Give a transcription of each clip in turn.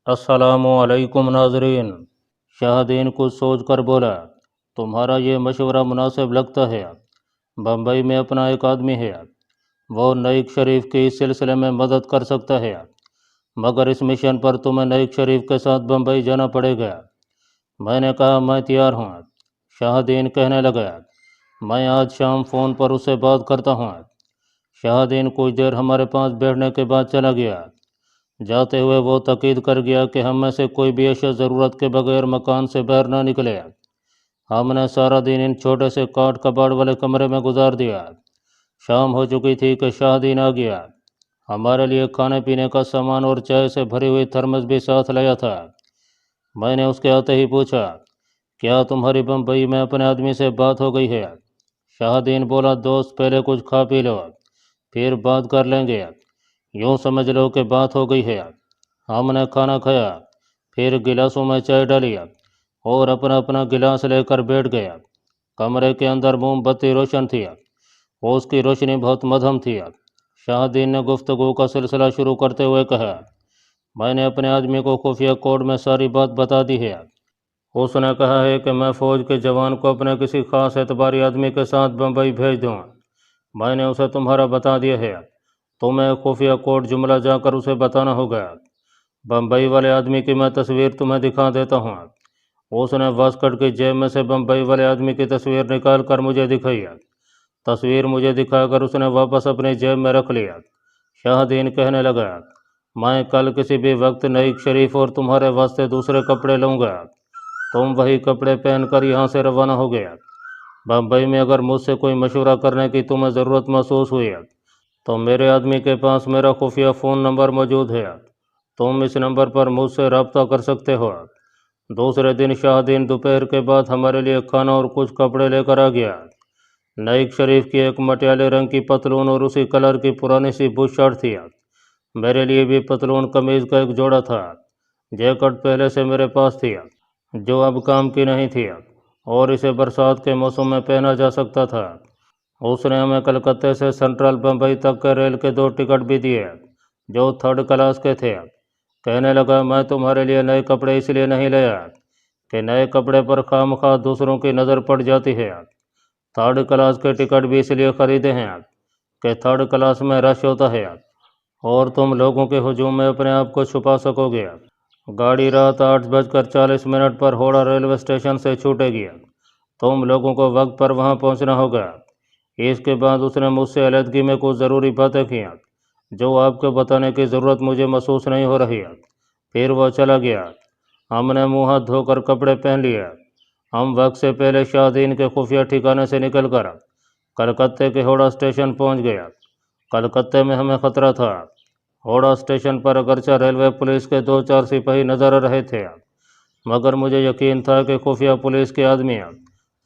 السلام علیکم ناظرین۔ شاہدین کچھ سوچ کر بولا، تمہارا یہ مشورہ مناسب لگتا ہے۔ بمبئی میں اپنا ایک آدمی ہے، وہ نعیق شریف کی اس سلسلے میں مدد کر سکتا ہے، مگر اس مشن پر تمہیں نعیق شریف کے ساتھ بمبئی جانا پڑے گا۔ میں نے کہا میں تیار ہوں۔ شاہدین کہنے لگا، میں آج شام فون پر اس سے بات کرتا ہوں۔ شاہدین کچھ دیر ہمارے پاس بیٹھنے کے بعد چلا گیا۔ جاتے ہوئے وہ تاکید کر گیا کہ ہم میں سے کوئی بھی اشیاء ضرورت کے بغیر مکان سے باہر نہ نکلے۔ ہم نے سارا دن ان چھوٹے سے کاٹ کباڑ والے کمرے میں گزار دیا۔ شام ہو چکی تھی کہ شاہدین آ گیا۔ ہمارے لیے کھانے پینے کا سامان اور چائے سے بھری ہوئی تھرمس بھی ساتھ لایا تھا۔ میں نے اس کے آتے ہی پوچھا، کیا تمہاری بمبئی میں اپنے آدمی سے بات ہو گئی ہے؟ شاہدین بولا، دوست پہلے کچھ کھا پی لو، پھر بات کر لیں گے۔ یوں سمجھ لو کہ بات ہو گئی ہے۔ ہم نے کھانا کھایا، پھر گلاسوں میں چائے ڈالی اور اپنا اپنا گلاس لے کر بیٹھ گیا۔ کمرے کے اندر موم بتی روشن تھی، اس کی روشنی بہت مدھم تھی۔ شاہدین نے گفتگو کا سلسلہ شروع کرتے ہوئے کہا، میں نے اپنے آدمی کو خفیہ کوڈ میں ساری بات بتا دی ہے۔ اس نے کہا ہے کہ میں فوج کے جوان کو اپنے کسی خاص اعتباری آدمی کے ساتھ بمبئی بھیج دوں۔ میں نے اسے تمہارا بتا دیا ہے، تمہیں خفیہ کوڈ جملہ جا کر اسے بتانا ہوگا۔ بمبئی والے آدمی کی میں تصویر تمہیں دکھا دیتا ہوں۔ اس نے واسکٹ کی جیب میں سے بمبئی والے آدمی کی تصویر نکال کر مجھے دکھائی۔ تصویر مجھے دکھا کر اس نے واپس اپنی جیب میں رکھ لیا۔ شاہدین کہنے لگا، میں کل کسی بھی وقت نعیق شریف اور تمہارے واسطے دوسرے کپڑے لوں گا۔ تم وہی کپڑے پہن کر یہاں سے روانہ ہو گیا۔ بمبئی میں اگر مجھ سے کوئی مشورہ کرنے کی تمہیں ضرورت محسوس ہوئی تو میرے آدمی کے پاس میرا خفیہ فون نمبر موجود ہے، تم اس نمبر پر مجھ سے رابطہ کر سکتے ہو۔ دوسرے دن شاہدین دوپہر کے بعد ہمارے لیے کھانا اور کچھ کپڑے لے کر آ گیا۔ نعیق شریف کی ایک مٹیالے رنگ کی پتلون اور اسی کلر کی پرانی سی بش شرٹ تھی۔ میرے لیے بھی پتلون قمیض کا ایک جوڑا تھا۔ جیکٹ پہلے سے میرے پاس تھی، جو اب کام کی نہیں تھی اور اسے برسات کے موسم میں پہنا جا سکتا تھا۔ اس نے ہمیں کلکتہ سے سینٹرل بمبئی تک کے ریل کے 2 ٹکٹ بھی دیے، جو 3rd کلاس کے تھے۔ کہنے لگا، میں تمہارے لیے نئے کپڑے اس لیے نہیں لایا کہ نئے کپڑے پر خواہ مخواہ دوسروں کی نظر پڑ جاتی ہے۔ 3rd کلاس کے ٹکٹ بھی اس لیے خریدے ہیں کہ 3rd کلاس میں رش ہوتا ہے اور تم لوگوں کے ہجوم میں اپنے آپ کو چھپا سکو گے۔ گاڑی رات 8:40 پر ہوڑا ریلوے اسٹیشن سے چھوٹے گی۔ تم لوگوں کو وقت پر وہاں پہنچنا ہوگا۔ اس کے بعد اس نے مجھ سے علیحدگی میں کچھ ضروری باتیں کی جو آپ کو بتانے کی ضرورت مجھے محسوس نہیں ہو رہی۔ پھر وہ چلا گیا۔ ہم نے منہ ہاتھ دھو کر کپڑے پہن لیے۔ ہم وقت سے پہلے شاہدین کے خفیہ ٹھکانے سے نکل کر کلکتہ کے ہوڑا اسٹیشن پہنچ گیا۔ کلکتہ میں ہمیں خطرہ تھا۔ ہوڑا اسٹیشن پر اگرچہ ریلوے پولیس کے 2-4 سپاہی نظر آ رہے تھے، مگر مجھے یقین تھا کہ خفیہ پولیس کے آدمی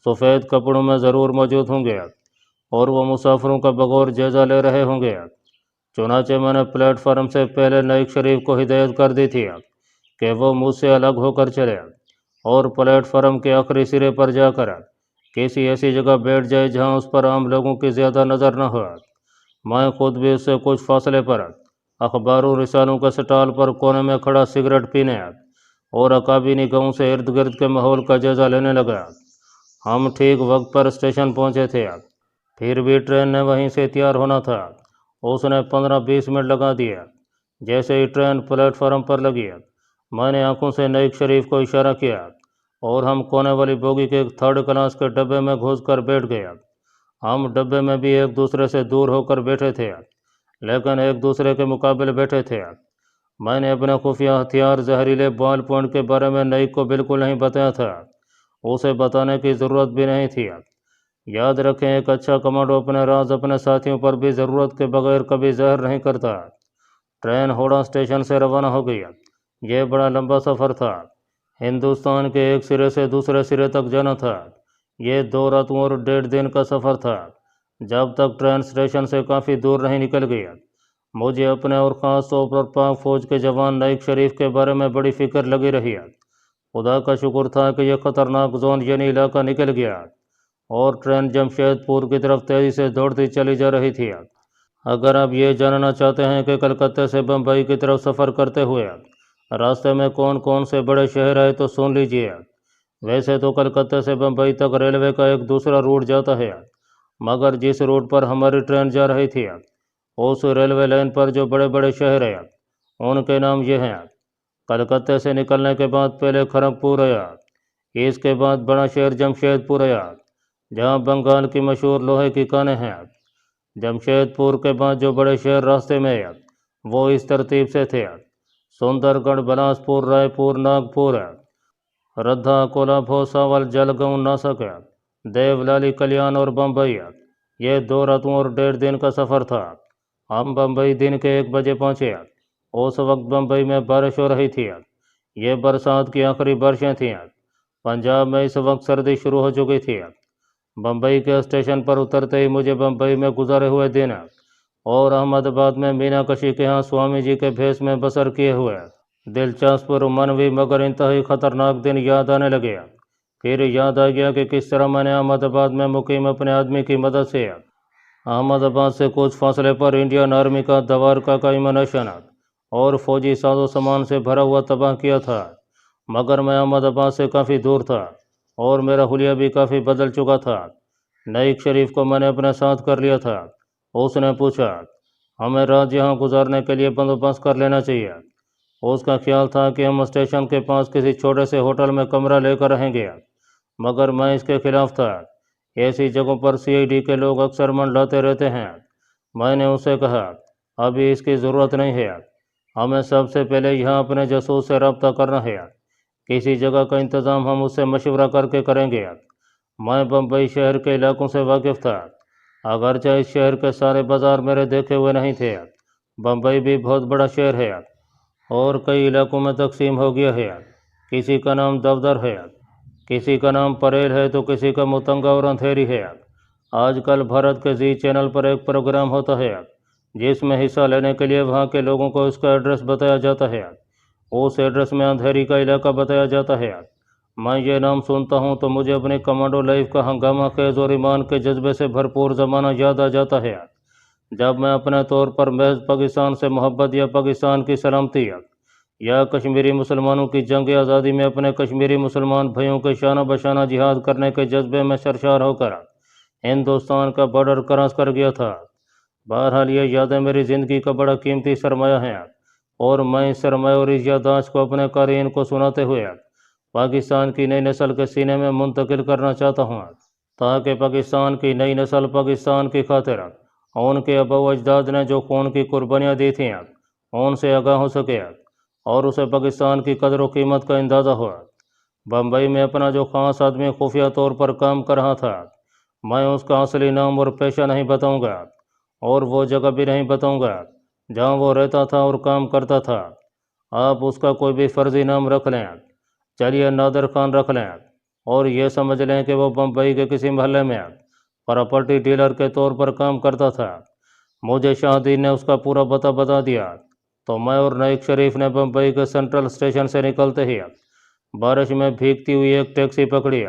سفید کپڑوں میں ضرور موجود ہوں گے اور وہ مسافروں کا بغور جائزہ لے رہے ہوں گے۔ چنانچہ میں نے پلیٹ فارم سے پہلے نعیق شریف کو ہدایت کر دی تھی کہ وہ مجھ سے الگ ہو کر چلے اور پلیٹ فارم کے آخری سرے پر جا کر کسی ایسی جگہ بیٹھ جائے جہاں اس پر عام لوگوں کی زیادہ نظر نہ ہو۔ میں خود بھی اس سے کچھ فاصلے پر اخباروں رسالوں کے سٹال پر کونے میں کھڑا سگریٹ پینے اور اکابینی گاؤں سے ارد گرد کے ماحول کا جائزہ لینے لگا۔ ہم ٹھیک وقت پر اسٹیشن پہنچے تھے، پھر بھی ٹرین نے وہیں سے تیار ہونا تھا۔ اس نے 15-20 منٹ لگا دیے۔ جیسے ہی ٹرین پلیٹ فارم پر لگی، میں نے آنکھوں سے نعیق شریف کو اشارہ کیا اور ہم کونے والی بوگی کے 3rd کلاس کے ڈبے میں گھس کر بیٹھ گئے۔ ہم ڈبے میں بھی ایک دوسرے سے دور ہو کر بیٹھے تھے، لیکن ایک دوسرے کے مقابل بیٹھے تھے۔ میں نے اپنے خفیہ ہتھیار زہریلے بال پوائنٹ کے بارے میں نعیق کو بالکل نہیں بتایا تھا، اسے بتانے کی ضرورت بھی نہیں تھی۔ یاد رکھیں، ایک اچھا کمانڈو اپنے راز اپنے ساتھیوں پر بھی ضرورت کے بغیر کبھی ظاہر نہیں کرتا۔ ٹرین ہوڑا اسٹیشن سے روانہ ہو گئی۔ یہ بڑا لمبا سفر تھا۔ ہندوستان کے ایک سرے سے دوسرے سرے تک جانا تھا۔ یہ 2 راتوں اور 1.5 دن کا سفر تھا۔ جب تک ٹرین اسٹیشن سے کافی دور نہیں نکل گئی، مجھے اپنے اور خاص طور پر پاک فوج کے جوان نعیق شریف کے بارے میں بڑی فکر لگی رہی۔ خدا کا شکر تھا کہ یہ خطرناک زون یعنی علاقہ نکل گیا اور ٹرین جمشید پور کی طرف تیزی سے دوڑتی چلی جا رہی تھی۔ اگر آپ یہ جاننا چاہتے ہیں کہ کلکتہ سے بمبئی کی طرف سفر کرتے ہوئے راستے میں کون کون سے بڑے شہر آئے تو سن لیجیے۔ ویسے تو کلکتہ سے بمبئی تک ریلوے کا ایک دوسرا روٹ جاتا ہے، مگر جس روٹ پر ہماری ٹرین جا رہی تھی اس ریلوے لائن پر جو بڑے بڑے شہر ہیں ان کے نام یہ ہیں۔ کلکتہ سے نکلنے کے بعد پہلے کھڑگپور آیا، اس کے بعد بڑا شہر جمشید پور آیا جہاں بنگال کی مشہور لوہے کی کانیں ہیں۔ جمشید پور کے بعد جو بڑے شہر راستے میں وہ اس ترتیب سے تھے: سندر گڑھ، بلاسپور، رائے پور، ناگپور، ردھا، کولہاپور، ساول، جلگاؤں، ناسک، دیولالی، کلیان اور بمبئی۔ یہ 2 راتوں اور 1.5 دن کا سفر تھا۔ ہم بمبئی دن کے 1 بجے پہنچے۔ اس وقت بمبئی میں بارش ہو رہی تھی، یہ برسات کی آخری بارشیں تھیں۔ پنجاب میں اس وقت سردی شروع ہو چکی تھی۔ بمبئی کے اسٹیشن پر اترتے ہی مجھے بمبئی میں گزارے ہوئے دن اور احمد آباد میں مینا کشی کے ہاں سوامی جی کے بھیس میں بسر کیے ہوئے دلچسپ، رومانوی مگر انتہائی خطرناک دن یاد آنے لگے۔ پھر یاد آ گیا کہ کس طرح میں نے احمد آباد میں مقیم اپنے آدمی کی مدد سے احمد آباد سے کچھ فاصلے پر انڈین آرمی کا دوارکا کا ایمونیشن اور فوجی ساز و سامان سے بھرا ہوا تباہ کیا تھا، مگر میں احمد آباد سے کافی دور تھا اور میرا حلیہ بھی کافی بدل چکا تھا۔ نعیک شریف کو میں نے اپنے ساتھ کر لیا تھا۔ اس نے پوچھا، ہمیں رات یہاں گزارنے کے لیے بندوبست کر لینا چاہیے۔ اس کا خیال تھا کہ ہم اسٹیشن کے پاس کسی چھوٹے سے ہوٹل میں کمرہ لے کر رہیں گے، مگر میں اس کے خلاف تھا۔ ایسی جگہوں پر CID کے لوگ اکثر منڈلاتے رہتے ہیں۔ میں نے اسے کہا، ابھی اس کی ضرورت نہیں ہے، ہمیں سب سے پہلے یہاں اپنے جاسوس سے رابطہ کرنا ہے۔ کسی جگہ کا انتظام ہم اس سے مشورہ کر کے کریں گے۔ میں بمبئی شہر کے علاقوں سے واقف تھا، اگرچہ اس شہر کے سارے بازار میرے دیکھے ہوئے نہیں تھے۔ بمبئی بھی بہت بڑا شہر ہے اور کئی علاقوں میں تقسیم ہو گیا ہے۔ کسی کا نام دفتر ہے، کسی کا نام پریل ہے تو کسی کا متنگا اور اندھیری ہے۔ آج کل بھارت کے زی چینل پر ایک پروگرام ہوتا ہے جس میں حصہ لینے کے لیے وہاں کے لوگوں کو اس کا ایڈریس بتایا جاتا ہے۔ اس ایڈریس میں اندھیری کا علاقہ بتایا جاتا ہے۔ میں یہ نام سنتا ہوں تو مجھے اپنی کمانڈو لائف کا ہنگامہ خیز اور ایمان کے جذبے سے بھرپور زمانہ یاد آ جاتا ہے، جب میں اپنے طور پر محض پاکستان سے محبت یا پاکستان کی سلامتی یا کشمیری مسلمانوں کی جنگ آزادی میں اپنے کشمیری مسلمان بھائیوں کے شانہ بشانہ جہاد کرنے کے جذبے میں سرشار ہو کر ہندوستان کا بارڈر کراس کر گیا تھا۔ بہرحال یہ یادیں میری زندگی کا بڑا قیمتی سرمایہ ہیں اور میں اس سرمایہ اور اس یادداشت کو اپنے قارئین کو سناتے ہوئے پاکستان کی نئی نسل کے سینے میں منتقل کرنا چاہتا ہوں، تاکہ پاکستان کی نئی نسل پاکستان کی خاطر ان کے آباء و اجداد نے جو خون کی قربانیاں دی تھیں ان سے آگاہ ہو سکے اور اسے پاکستان کی قدر و قیمت کا اندازہ ہو۔ بمبئی میں اپنا جو خاص آدمی خفیہ طور پر کام کر رہا تھا، میں اس کا اصلی نام اور پیشہ نہیں بتاؤں گا اور وہ جگہ بھی نہیں بتاؤں گا جہاں وہ رہتا تھا اور کام کرتا تھا۔ آپ اس کا کوئی بھی فرضی نام رکھ لیں، چلیے نادر خان رکھ لیں، اور یہ سمجھ لیں کہ وہ بمبئی کے کسی محلے میں پراپرٹی ڈیلر کے طور پر کام کرتا تھا۔ مجھے شاہ دین نے اس کا پورا پتہ بتا دیا تو میں اور نعیک شریف نے بمبئی کے سینٹرل اسٹیشن سے نکلتے ہی بارش میں بھیگتی ہوئی ایک ٹیکسی پکڑی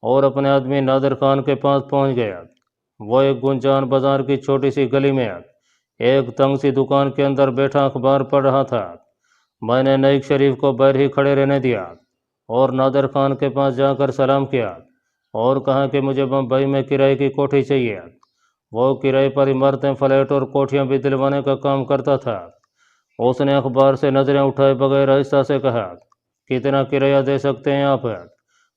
اور اپنے آدمی نادر خان کے پاس پہنچ گیا۔ وہ ایک گنجان بازار کی چھوٹی سی گلی میں ایک تنگ سی دکان کے اندر بیٹھا اخبار پڑھ رہا تھا۔ میں نے نعیک شریف کو باہر ہی کھڑے رہنے دیا اور نادر خان کے پاس جا کر سلام کیا اور کہا کہ مجھے بمبئی میں کرائے کی کوٹھی چاہیے۔ وہ کرائے پر عمارتیں، فلیٹ اور کوٹھیاں بھی دلوانے کا کام کرتا تھا۔ اس نے اخبار سے نظریں اٹھائے بغیر آہستہ سے کہا، کتنا کرایہ دے سکتے ہیں آپ؟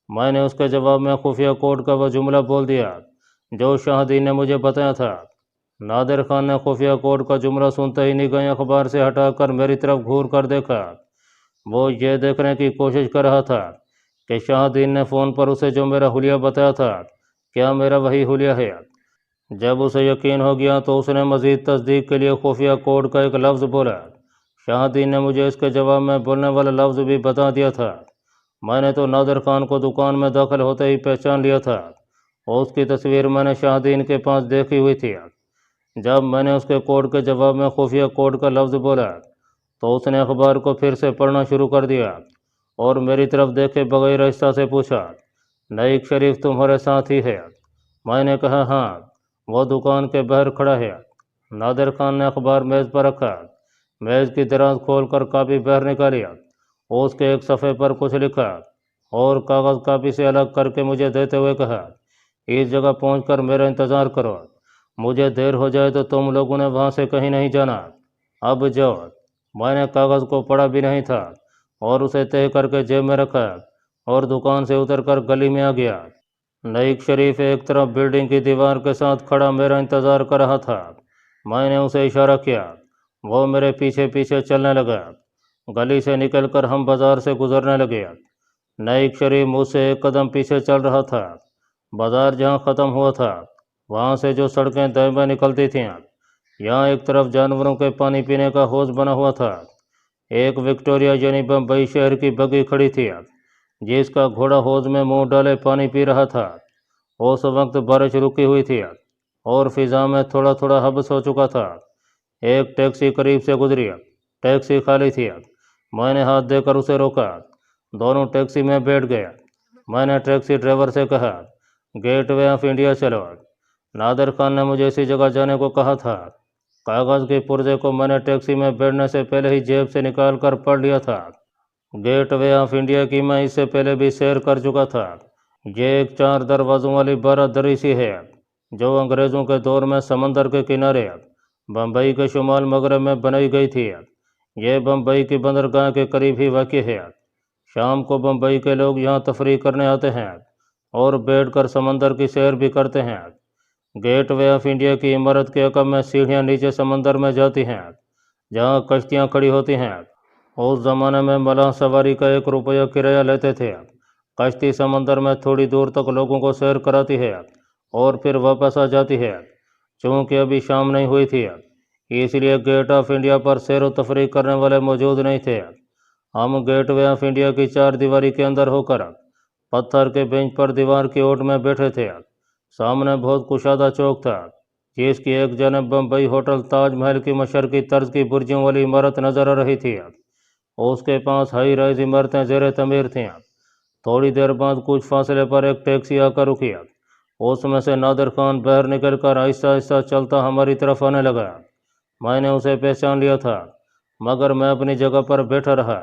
میں نے اس کے جواب میں خفیہ کوڈ کا وہ جملہ بول دیا جو شاہ دین نے مجھے بتایا تھا۔ نادر خان نے خفیہ کوڈ کا جملہ سنتے ہی نگاہیں اخبار سے ہٹا کر میری طرف گھور کر دیکھا۔ وہ یہ دیکھنے کی کوشش کر رہا تھا کہ شاہ دین نے فون پر اسے جو میرا حلیہ بتایا تھا کیا میرا وہی حلیہ ہے۔ جب اسے یقین ہو گیا تو اس نے مزید تصدیق کے لیے خفیہ کوڈ کا ایک لفظ بولا۔ شاہ دین نے مجھے اس کے جواب میں بولنے والا لفظ بھی بتا دیا تھا۔ میں نے تو نادر خان کو دکان میں داخل ہوتے ہی پہچان لیا تھا، اس کی تصویر میں نے شاہ دین کے پاس دیکھی ہوئی تھی۔ جب میں نے اس کے کوڈ کے جواب میں خفیہ کوڈ کا لفظ بولا تو اس نے اخبار کو پھر سے پڑھنا شروع کر دیا اور میری طرف دیکھے بغیر آہستہ سے پوچھا، نعیک شریف تمہارے ساتھ ہی ہے؟ میں نے کہا، ہاں، وہ دکان کے باہر کھڑا ہے۔ نادر خان نے اخبار میز پر رکھا، میز کی دراز کھول کر کاپی باہر نکالی اس के एक सफ़े पर कुछ लिखा और कागज़ कापी से अलग करके मुझे देते हुए कहा, इस जगह पहुंचकर मेरा इंतज़ार करो, मुझे देर हो जाए तो तुम लोगों ने वहाँ से कहीं नहीं जाना, अब जाओ। मैंने कागज़ को पढ़ा भी नहीं था और उसे तय करके जेब में रखा और दुकान से उतरकर गली में आ गया। नईक शरीफ एक तरफ बिल्डिंग की दीवार के साथ खड़ा मेरा इंतज़ार कर रहा था। मैंने उसे इशारा किया, वो मेरे पीछे पीछे चलने लगा। गली से निकलकर हम बाज़ार से गुजरने लगे। नईक शरीफ मुझसे एक कदम पीछे चल रहा था। बाज़ार जहाँ ख़त्म हुआ था वहाँ से जो सड़कें दाएं बाएं निकलती थीं, यहाँ एक तरफ जानवरों के पानी पीने का हौज बना हुआ था। एक विक्टोरिया यानी बम्बई शहर की बग्गी खड़ी थी, जिसका घोड़ा हौज में मुंह डाले पानी पी रहा था। उस वक्त बारिश रुकी हुई थी और फिजा में थोड़ा थोड़ा हब्स हो चुका था। एक टैक्सी करीब से गुजरी, टैक्सी खाली थी। मैंने हाथ देकर उसे रोका, दोनों टैक्सी में बैठ गए। मैंने टैक्सी ड्राइवर से कहा, गेट वे ऑफ इंडिया चलो। नादिर खान ने मुझे इसी जगह जाने को कहा था। कागज़ के पुर्जे को मैंने टैक्सी में बैठने से पहले ही जेब से निकाल कर पढ़ लिया था। गेट वे ऑफ इंडिया की मैं इससे पहले भी सैर कर चुका था। ये एक 4 दरवाज़ों वाली बारादरी सी है जो अंग्रेज़ों के दौर में समंदर के किनारे बम्बई के शुमाल मगरब में बनाई गई थी। ये बम्बई की बंदरगाह के करीब ही वाक़ है। शाम को बम्बई के लोग यहाँ तफरीह करने आते हैं और बैठकर समंदर की सैर भी करते हैं। गेट वे ऑफ इंडिया की इमारत के अकब में सीढ़ियाँ नीचे समंदर में जाती हैं, जहाँ कश्तियाँ खड़ी होती हैं। उस ज़माने में मलाह सवारी का 1 रुपया किराया लेते थे। कश्ती समंदर में थोड़ी दूर तक लोगों को सैर कराती है और फिर वापस आ जाती है। चूँकि अभी शाम नहीं हुई थी, इसलिए गेट ऑफ इंडिया पर सैर व तफरीह करने वाले मौजूद नहीं थे। हम गेट वे ऑफ इंडिया की 4 दीवारी के अंदर होकर पत्थर के बेंच पर दीवार की ओट में बैठे थे। सामने बहुत कुशादा चौक था, जिसकी एक जानब बम्बई होटल ताजमहल की मशरकी तर्ज की बुर्जियों वाली इमारत नजर आ रही थी। उसके पास हाई राइज इमारतें ज़ेर तमीर थीं। थोड़ी देर बाद कुछ फासले पर एक टैक्सी आकर रुकी। उसमें से नादिर खान बाहर निकलकर आहिस्ता आहिस्ता चलता हमारी तरफ आने लगा। मैंने उसे पहचान लिया था, मगर मैं अपनी जगह पर बैठा रहा।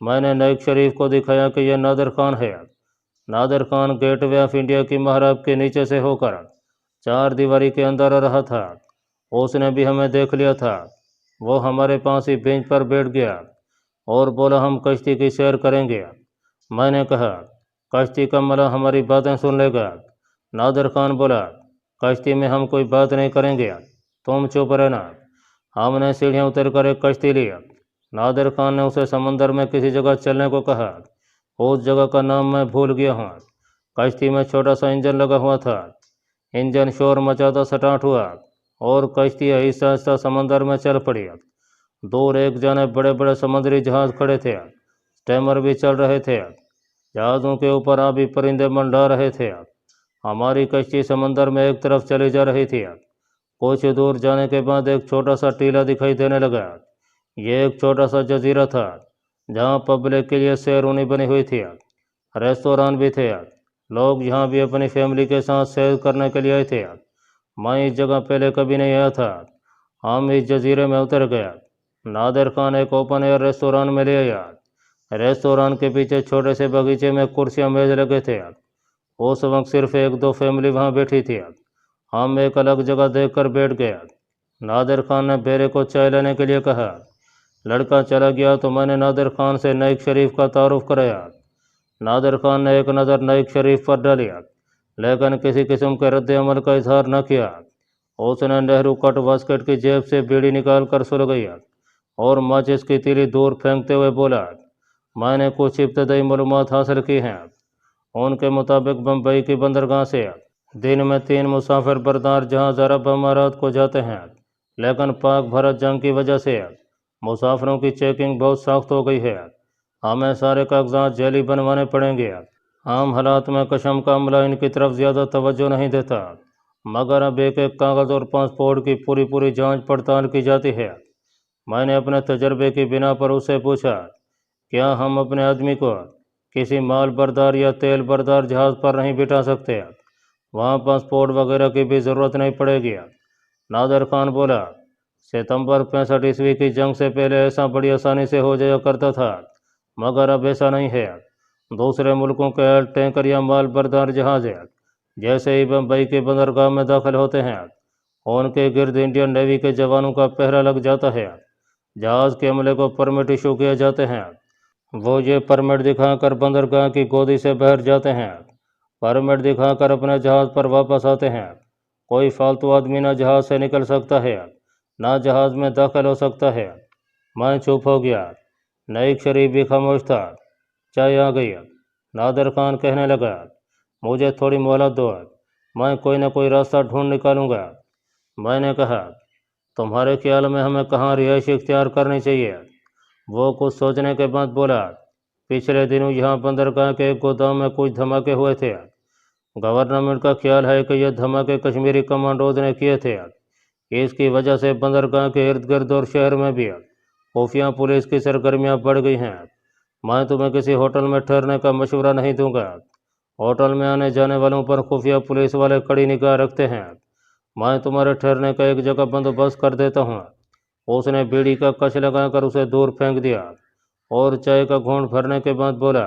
मैंने नईक शरीफ को दिखाया कि यह नादिर खान है। Nadir Khan Gateway of India की महराब के नीचे से होकर 4 दीवारी के अंदर आ रहा था। उसने भी हमें देख लिया था। वो हमारे पास ही बेंच पर बैठ गया और बोला, हम कश्ती की सैर करेंगे। मैंने कहा, कश्ती का मल्लाह हमारी बातें सुन लेगा। नादिर खान बोला, कश्ती में हम कोई बात नहीं करेंगे, तुम चुप रहना। हमने सीढ़ियाँ उतर कर एक कश्ती ली। नादिर खान ने उसे समंदर में किसी जगह चलने को कहा। उस जगह का नाम मैं भूल गया हूँ। कश्ती में छोटा सा इंजन लगा हुआ था। इंजन शोर मचाता स्टार्ट हुआ और कश्ती आहिस्ता आहिस्ता समंदर में चल पड़ी। दूर एक जाने बड़े बड़े समुद्री जहाज़ खड़े थे, स्टीमर भी चल रहे थे। जहाज़ों के ऊपर आबी परिंदे मंडरा रहे थे। हमारी कश्ती समंदर में एक तरफ चली जा रही थी। कुछ दूर जाने के बाद एक छोटा सा टीला दिखाई देने लगा। यह एक छोटा सा जजीरा था, जहाँ पब्लिक के लिए सैरूनी बनी हुई थी। रेस्तोरां भी थे। लोग यहाँ भी अपनी फैमिली के साथ सैर करने के लिए आए थे। मैं इस जगह पहले कभी नहीं आया था। हम इस जजीरे में उतर गया। नादिर खान एक ओपन एयर रेस्तोरां में ले आया। रेस्तोरां के पीछे छोटे से बगीचे में कुर्सियाँ मेज लगे थे। उस वक्त सिर्फ 1-2 फैमिली वहाँ बैठी थी। हम एक अलग जगह देखकर बैठ गए। नादिर खान ने बेरे को चाय लेने के लिए कहा। लड़का चला गया तो मैंने नादिर खान से नईक शरीफ का तारुफ कराया। नादिर खान ने एक नज़र नईक शरीफ पर डाली, लेकिन किसी किस्म के रद्द अमल का इजहार न किया। उसने नेहरू कट बास्केट की जेब से बीड़ी निकाल कर सुलगाई और माचिस की तीली दूर फेंकते हुए बोला, मैंने कुछ इब्तदाई मालूमात हासिल की हैं। उनके मुताबिक बम्बई की बंदरगाह से दिन में 3 मुसाफिर बरदार जहाज़ अरब अमारात को जाते हैं, लेकिन पाक भारत जंग की वजह से मुसाफिरों की चेकिंग बहुत सख्त हो गई है। हमें सारे कागजात जेली बनवाने पड़ेंगे। आम हालात में कशम का अमला इनकी तरफ ज़्यादा तवज्जो नहीं देता, मगर अब एक एक कागज़ और पासपोर्ट की पूरी पूरी जांच पड़ताल की जाती है। मैंने अपने तजर्बे की बिना पर उससे पूछा, क्या हम अपने आदमी को किसी माल बरदार या तेल बरदार जहाज़ पर नहीं बिठा सकते? वहाँ पासपोर्ट वगैरह की भी ज़रूरत नहीं पड़ेगी। नादिर खान बोला, सितंबर 65 ईस्वी की जंग से पहले ऐसा बड़ी आसानी से हो जाया करता था। मगर अब ऐसा नहीं है। दूसरे मुल्कों के टैंकर या माल बरदार जहाज जैसे ही बम्बई के बंदरगाह में दाखिल होते हैं, उनके गिर्द इंडियन नेवी के जवानों का पहरा लग जाता है। जहाज़ के अमले को परमिट इशू किए जाते हैं। वो ये परमिट दिखाकर बंदरगाह की गोदी से बहर जाते हैं। परमिट दिखाकर अपने जहाज़ पर वापस आते हैं। कोई फालतू आदमी ना जहाज़ से निकल सकता है, ना जहाज़ में दाखिल हो सकता है। मैं चुप हो गया। नईक शरीफ भी खामोश था। चाय आ गई। नादर खान कहने लगा, मुझे थोड़ी मोहलत दो, मैं कोई ना कोई रास्ता ढूंढ निकालूंगा। मैंने कहा, तुम्हारे ख्याल में हमें कहाँ रिहाइश इख्तियार करनी चाहिए? वो कुछ सोचने के बाद बोला, पिछले दिनों यहाँ बंदरगाह के एक गोदाम में कुछ धमाके हुए थे। गवर्नमेंट का ख्याल है कि यह धमाके कश्मीरी कमांडोज ने किए थे। इसकी वजह से बंदरगाह के इर्द गिर्द और शहर में भी खुफिया पुलिस की सरगर्मियाँ बढ़ गई हैं। मैं तुम्हें किसी होटल में ठहरने का मशवरा नहीं दूंगा। होटल में आने जाने वालों पर खुफिया पुलिस वाले कड़ी निगाह रखते हैं। मैं तुम्हारे ठहरने का एक जगह बंदोबस्त कर देता हूँ। उसने बीड़ी का कच लगाकर उसे दूर फेंक दिया और चाय का घूंट भरने के बाद बोला,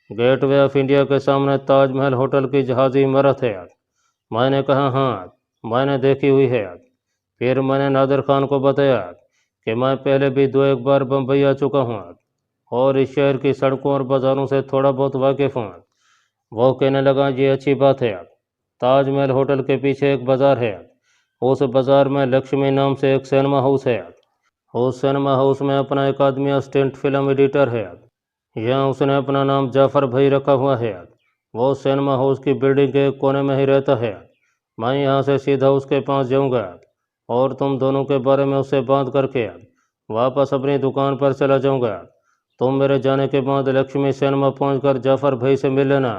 गेटवे ऑफ इंडिया के सामने ताजमहल होटल की जहाजी इमारत है। मैंने कहा, हाँ, मैंने देखी हुई है। फिर मैंने नादर खान को बताया कि मैं पहले भी 2-1 बार बम्बई आ चुका हूँ और इस शहर की सड़कों और बाज़ारों से थोड़ा बहुत वाकिफ़ हूँ। वो कहने लगा, ये अच्छी बात है। ताजमहल होटल के पीछे एक बाज़ार है। उस बाज़ार में लक्ष्मी नाम से एक सिनेमा हाउस है। उस सिनेमा हाउस में अपना एक आदमी असिस्टेंट फिल्म एडिटर है। यहाँ उसने अपना नाम जाफ़र भाई रखा हुआ है। वो सिनेमा हाउस की बिल्डिंग के कोने में ही रहता है। मैं यहाँ से सीधा उसके पास जाऊँगा और तुम दोनों के बारे में उससे बात करके वापस अपनी दुकान पर चला जाऊँगा। तुम मेरे जाने के बाद लक्ष्मी सिनेमा पहुँचकर जाफ़र भाई से मिल लेना।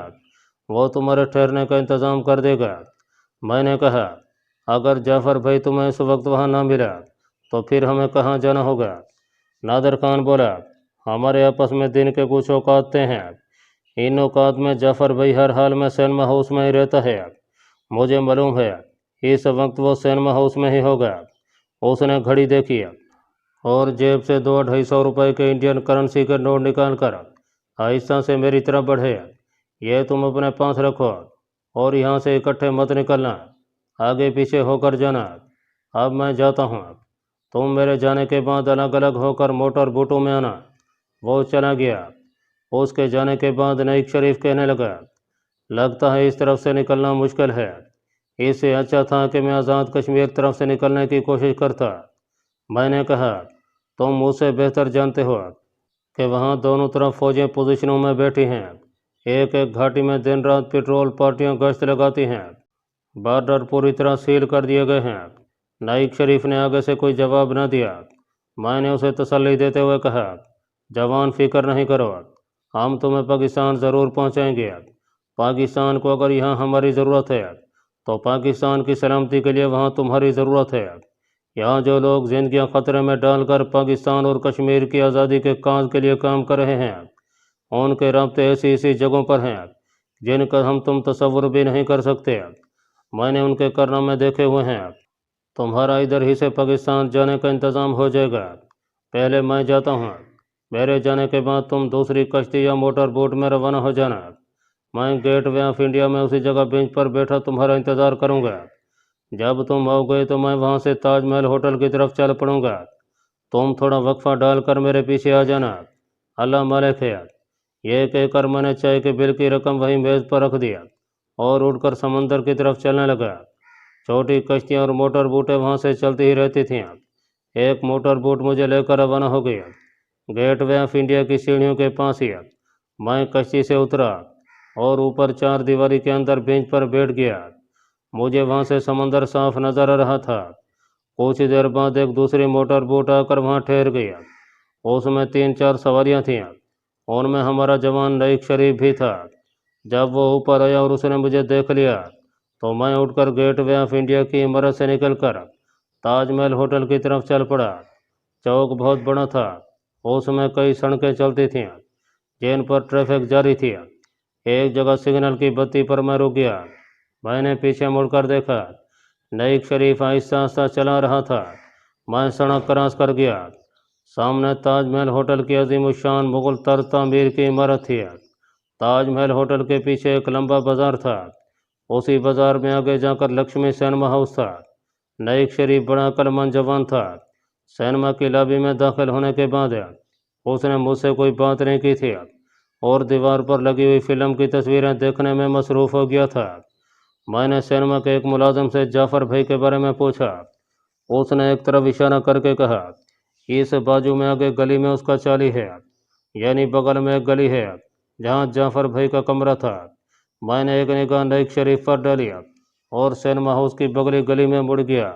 वो तुम्हारे ठहरने का इंतज़ाम कर देगा। मैंने कहा, अगर जाफ़र भाई तुम्हें इस वक्त वहाँ ना मिला तो फिर हमें कहाँ जाना होगा? नादर खान बोला, हमारे आपस में दिन के कुछ औकात तय हैं। इन औकात में जाफ़र भाई हर हाल में सिनेमा हाउस में ही रहता है। मुझे मालूम है इस वक्त वो सिनेमा हाउस में ही होगा। उसने घड़ी देखी और जेब से 2-250 रुपये के इंडियन करेंसी के नोट निकाल कर आहिस्ता से मेरी तरफ बढ़े। ये तुम अपने पास रखो और यहाँ से इकट्ठे मत निकलना, आगे पीछे होकर जाना। अब मैं जाता हूँ। तुम मेरे जाने के बाद अलग अलग होकर मोटर बोटों में आना। वो चला गया। उसके जाने के बाद नईक शरीफ कहने लगा, लगता है इस तरफ से निकलना मुश्किल है। इससे अच्छा था कि मैं आज़ाद कश्मीर तरफ से निकलने की कोशिश करता। मैंने कहा, तुम मुझसे बेहतर जानते हो कि वहाँ दोनों तरफ फौजें पोजीशनों में बैठी हैं। एक एक घाटी में दिन रात पेट्रोल पार्टियाँ गश्त लगाती हैं। बॉर्डर पूरी तरह सील कर दिए गए हैं। नाइक शरीफ ने आगे से कोई जवाब न दिया। मैंने उसे तसल्ली देते हुए कहा, जवान फिक्र नहीं करो, हम तुम्हें पाकिस्तान ज़रूर पहुँचाएंगे। पाकिस्तान को अगर यहाँ हमारी ज़रूरत है तो पाकिस्तान की सलामती के लिए वहाँ तुम्हारी ज़रूरत है। यहाँ जो लोग ज़िंदगियाँ ख़तरे में डालकर पाकिस्तान और कश्मीर की आज़ादी के काज के लिए काम कर रहे हैं, उनके राब्ते ऐसी ऐसी जगहों पर हैं जिनका हम तुम तसव्वुर भी नहीं कर सकते। मैंने उनके कारनामे देखे हुए हैं। तुम्हारा इधर ही से पाकिस्तान जाने का इंतज़ाम हो जाएगा। पहले मैं जाता हूँ। मेरे जाने के बाद तुम दूसरी कश्ती या मोटर बोट में रवाना हो जाना। मैं गेटवे ऑफ इंडिया में उसी जगह बेंच पर बैठा तुम्हारा इंतज़ार करूँगा। जब तुम आओगे तो मैं वहाँ से ताजमहल होटल की तरफ चल पड़ूँगा। तुम थोड़ा वक्फा डालकर मेरे पीछे आ जाना। अल्लाह मालिक है। यह कहकर मैंने चाय के बिल की रकम वहीं मेज़ पर रख दिया और उठकर समंदर की तरफ चलने लगा। छोटी कश्तियाँ और मोटर बोटें वहाँ से चलती ही रहती थीं। एक मोटर बोट मुझे लेकर रवाना हो गई। गेटवे ऑफ इंडिया की सीढ़ियों के पास ही मैं कश्ती से उतरा और ऊपर चार दीवारी के अंदर बेंच पर बैठ गया। मुझे वहाँ से समंदर साफ नजर आ रहा था। कुछ देर बाद एक दूसरी मोटर बोट आकर वहाँ ठहर गई। उसमें 3-4 सवारियाँ थीं। उनमें हमारा जवान नईक शरीफ भी था। जब वो ऊपर आया और उसने मुझे देख लिया तो मैं उठकर गेटवे ऑफ इंडिया की इमारत से निकलकर ताजमहल होटल की तरफ चल पड़ा। चौक बहुत बड़ा था। उसमें कई सड़कें चलती थीं जिन पर ट्रैफिक जारी थी। एक जगह सिग्नल की बत्ती पर मैं रुक गया। मैंने पीछे मुड़कर देखा। नईक शरीफ आहिस्ता आहिस्ता चला रहा था। मैं सड़क क्रॉस कर गया। सामने ताज महल होटल की अजीम उशान मुगल तर्ज तामीर की इमारत थी। ताज महल होटल के पीछे एक लंबा बाजार था। उसी बाजार में आगे जाकर लक्ष्मी सिनेमा हाउस था। नईक शरीफ बड़ा अक्लमंद जवान था। सिनेमा की लॉबी में दाखिल होने के बाद उसने मुझसे कोई बात नहीं की थी और दीवार पर लगी हुई फिल्म की तस्वीरें देखने में मसरूफ़ हो गया था। मैंने सिनेमा के एक मुलाजिम से जाफ़र भाई के बारे में पूछा। उसने एक तरफ इशारा करके कहा, इस बाजू में आगे गली में उसका चाली है, यानी बगल में एक गली है जहाँ जाफ़र भाई का कमरा था। मैंने एक निगाह नईक शरीफ पर डाली और सिनेमा हाउस की बगली गली में मुड़ गया।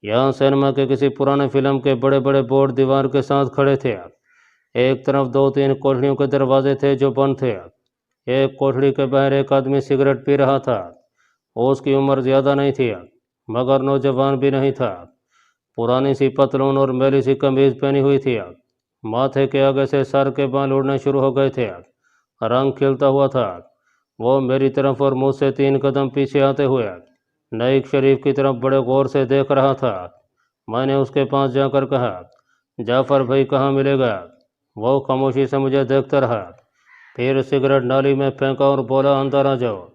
यहाँ सिनेमा के किसी पुराने फिल्म के बड़े बड़े बोर्ड दीवार के साथ खड़े थे। एक तरफ 2-3 कोठरियों के दरवाजे थे जो बंद थे। एक कोठरी के बाहर एक आदमी सिगरेट पी रहा था। उसकी उम्र ज़्यादा नहीं थी मगर नौजवान भी नहीं था। पुरानी सी पतलून और मैली सी कमीज पहनी हुई थी। माथे के आगे से सर के बाल उड़ने शुरू हो गए थे। रंग खिलता हुआ था। वो मेरी तरफ और मुझसे 3 कदम पीछे आते हुए नईक शरीफ की तरफ बड़े गौर से देख रहा था। मैंने उसके पास जाकर कहा, जाफ़र भाई कहाँ मिलेगा? वो खामोशी से मुझे देखता रहा, फिर सिगरेट नाली में फेंका और बोला, अंदर आ जाओ।